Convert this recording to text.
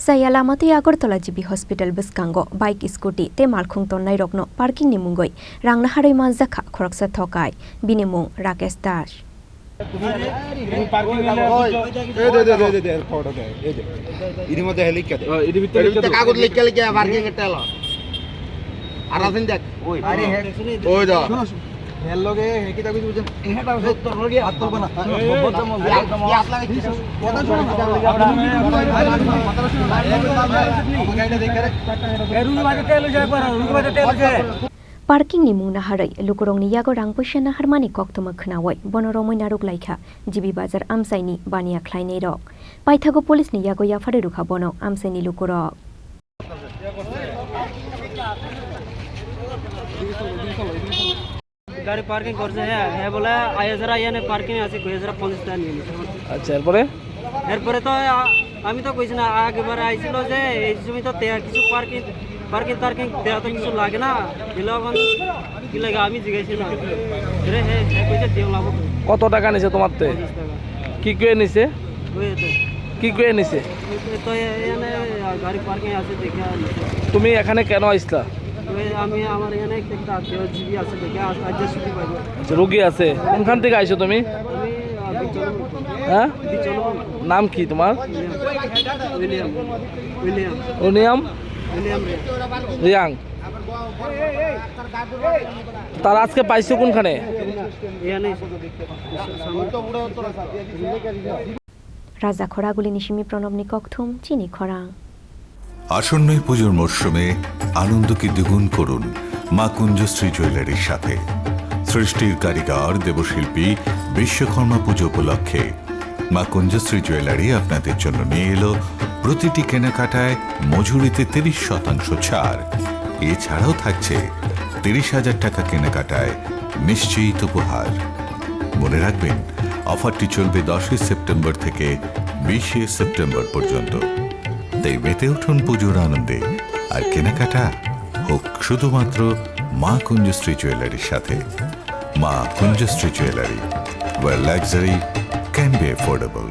Sayalamati Agartala GB Hospital Biskango, bike scooty, te Malkung Tonai Rokno, parking Nimungoi, Rangnahari Manzaka, Koroksa Tokai, Binimung, Rakesh Dash. Parking ni muna harai lukurong ni yago rang puisya na harmani koktuma khnawai bonoromoy naruk laikha jibi bazar amsaini bania khlainei rok paithago police ni yago yafare rukha bono amsaini lukurok গাড়ি parking করছে হ্যাঁ বলে আইজরা ইয়ানে parking আছে কইজরা 50 টাকা নিয়ে আচ্ছা এরপরে তো আমি তো কইছি না আগেবার আইছিল যে এই সময় তো কিছু পার্কিং দেয়া তো কিছু লাগে না দিলগন কি লাগে আমি জিজ্ঞাসা না রে হ্যাঁ কইছে দেও লাগো কত টাকা নিছে তোমারতে কি কই নিছে কি কই নিছে তো ইয়ানে গাড়ি পার্কিং আছে দেখে তুমি এখানে কেন আইছলা আমি আমার এখানে একটা আত্মীয় জিবি আছে দেখে আজ ছুটি পাইবো রোগী আছে কোনখান থেকে আইছো তুমি হ্যাঁ নাম কি তোমার উইলিয়াম রিয়াং তার আজকে পাইছো কোনখানে রাজা খরাগুলি নিশিমি প্রণবনি ককথুম চিনি খরা আসন্ন পুজোর মরশুমে আনন্দকে দ্বিগুণ করুন মা কুঞ্জশ্রী জুয়েলারির সাথে সৃষ্টির কারিগর দেবশিল্পী বিশ্বকর্মা পুজো উপলক্ষে মা কুঞ্জশ্রী জুয়েলারি আপনাদের জন্য নিয়ে এলো প্রতিটি কেনাকাটায় মজুরিতে 30% ছাড় এছাড়াও থাকছে 30,000 টাকা কেনাকাটায় নিশ্চিত উপহার মনে রাখবেন অফারটি চলবে 10 সেপ্টেম্বর থেকে 20 সেপ্টেম্বর পর্যন্ত তাই মেতে উঠুন পুজোর আনন্দে আর কেনাকাটা হোক শুধুমাত্র মা কুঞ্জশ্রী জুয়েলারির সাথে মা কুঞ্জশ্রী jewellery where luxury can be affordable.